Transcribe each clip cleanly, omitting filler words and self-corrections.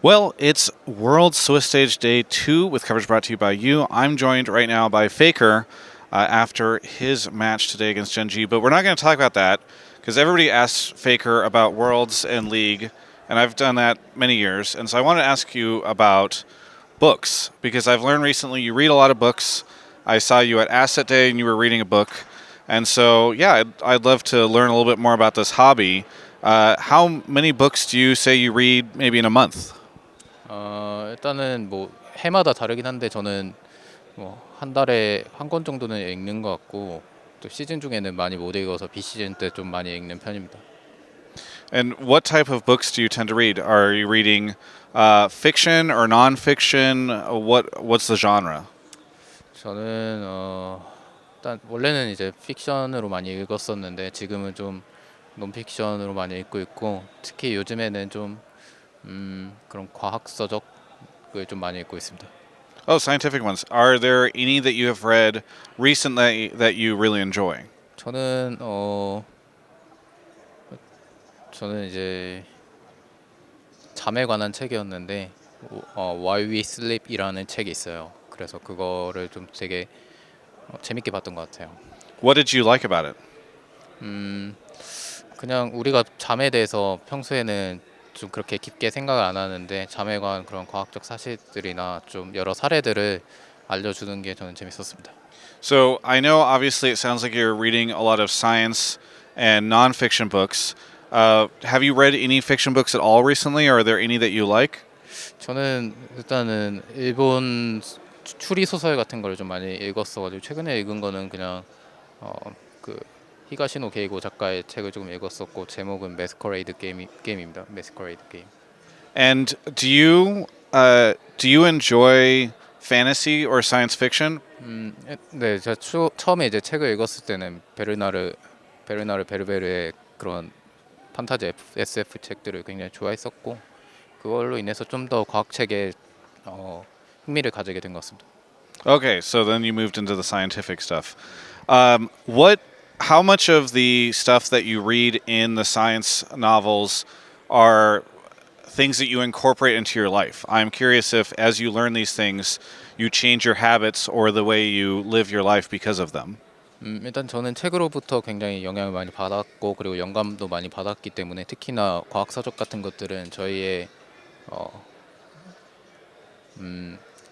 Well, it's World Swiss Stage Day 2 with coverage brought to you by you. I'm joined right now by Faker after his match today against Gen G, but we're not going to talk about that because everybody asks Faker about Worlds and League, and I've done that many years. And so I want to ask you about books because I've learned recently you read a lot of books. I saw you at Asset Day and you were reading a book. And so, yeah, I'd love to learn a little bit more about this hobby. How many books do you say you read maybe in a month? 일단은 뭐 해마다 다르긴 한데 저는 뭐 한 달에 한 권 정도는 읽는 것 같고 또 시즌 중에는 많이 못 읽어서 비시즌 때 좀 많이 읽는 편입니다. And what type of books do you tend to read? Are you reading fiction or nonfiction? What's the genre? 저는 일단 원래는 이제 픽션으로 많이 읽었었는데 지금은 좀 논픽션으로 많이 읽고 있고 특히 요즘에는 좀 그런 과학 서적을 좀 많이 읽고 있습니다. Oh, scientific ones. Are there any that you have read recently that you really enjoy? 저는 저는 이제 잠에 관한 책이었는데 Why We Sleep이라는 책이 있어요. 그래서 그거를 좀 되게 재밌게 봤던 것 같아요. What did you like about it? 그냥 우리가 잠에 대해서 평소에는 좀 그렇게 깊게 생각을 안 하는데 잠에 관한 그런 과학적 사실들이나 좀 여러 사례들을 알려주는 게 저는 재밌었습니다. So I know obviously it sounds like you're reading a lot of science and nonfiction books. Have you read any fiction books at all recently, or are there any that you like? 저는 일단은 일본 추리 소설 같은 걸 좀 많이 읽었어가지고 최근에 읽은 거는 그냥 그 히가시노 게이고 작가의 책을 조금 읽었었고 제목은 메스커레이드 게임입니다. 메스커레이드 게임. And do you enjoy fantasy or science fiction? 네, 제가 처음에 이제 책을 읽었을 때는 베르나르 베르베르의 그런 판타지 SF 책들을 굉장히 좋아했었고 그걸로 인해서 좀 더 과학책에 흥미를 가지게 된 것 같습니다. Okay, so then you moved into the scientific stuff. How much of the stuff that you read in the science novels are things that you incorporate into your life? I'm curious if, as you learn these things, you change your habits or the way you live your life because of them. 일단 저는 책으로부터 굉장히 영향을 많이 받았고 그리고 영감도 많이 받았기 때문에 특히나 과학 서적 같은 것들은 저희의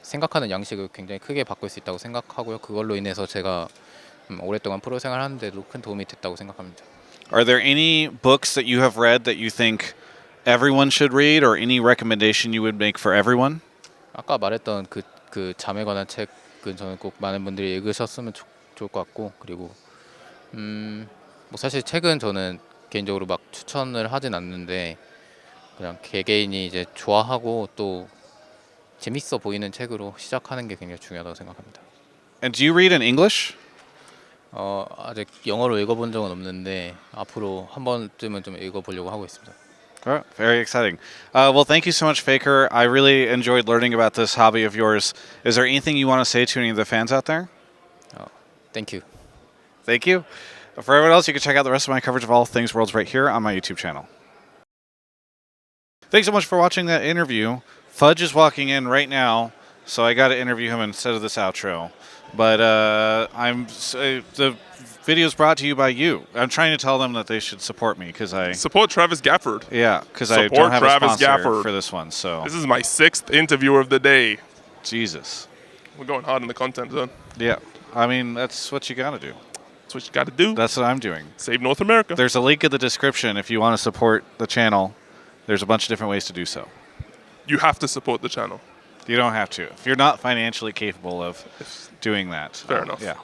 생각하는 양식을 굉장히 크게 바꿀 수 있다고 생각하고요. 그걸로 인해서 제가 오랫동안 프로 생활하는데도 큰 도움이 됐다고 생각합니다. Are there any books that you have read that you think everyone should read, or any recommendation you would make for everyone? 아까 말했던 그 잠에 관한 책은 저는 꼭 많은 분들이 읽으셨으면 좋을 것 같고 그리고 뭐 사실 책은 저는 개인적으로 막 추천을 하진 않는데 그냥 개개인이 이제 좋아하고 또 재밌어 보이는 책으로 시작하는 게 굉장히 중요하다고 생각합니다. And do you read in English? 아직 영어로 읽어본 적은 없는데 앞으로 한 번쯤은 좀 읽어보려고 하고 있습니다. Oh, very exciting. Well, thank you so much, Faker. I really enjoyed learning about this hobby of yours. Is there anything you want to say to any of the fans out there? Thank you. Thank you. For everyone else, you can check out the rest of my coverage of all things Worlds right here on my YouTube channel. Thanks so much for watching that interview. Fudge is walking in right now, so I got to interview him instead of this outro. But the video is brought to you by you. I'm trying to tell them that they should support me because Support Travis Gafford. yeah, because I Support don't have Travis a sponsor Gafford. for this one. So This is my 6th interviewer of the day. Jesus, We're going hard in the content zone. yeah. I mean, that's what you got to do. That's what you got to do. That's what I'm doing. Save North America. There's a link in the description if you want to support the channel. There's a bunch of different ways to do so. You have to support the channel. You don't have to if you're not financially capable of doing that. Fair enough. Yeah.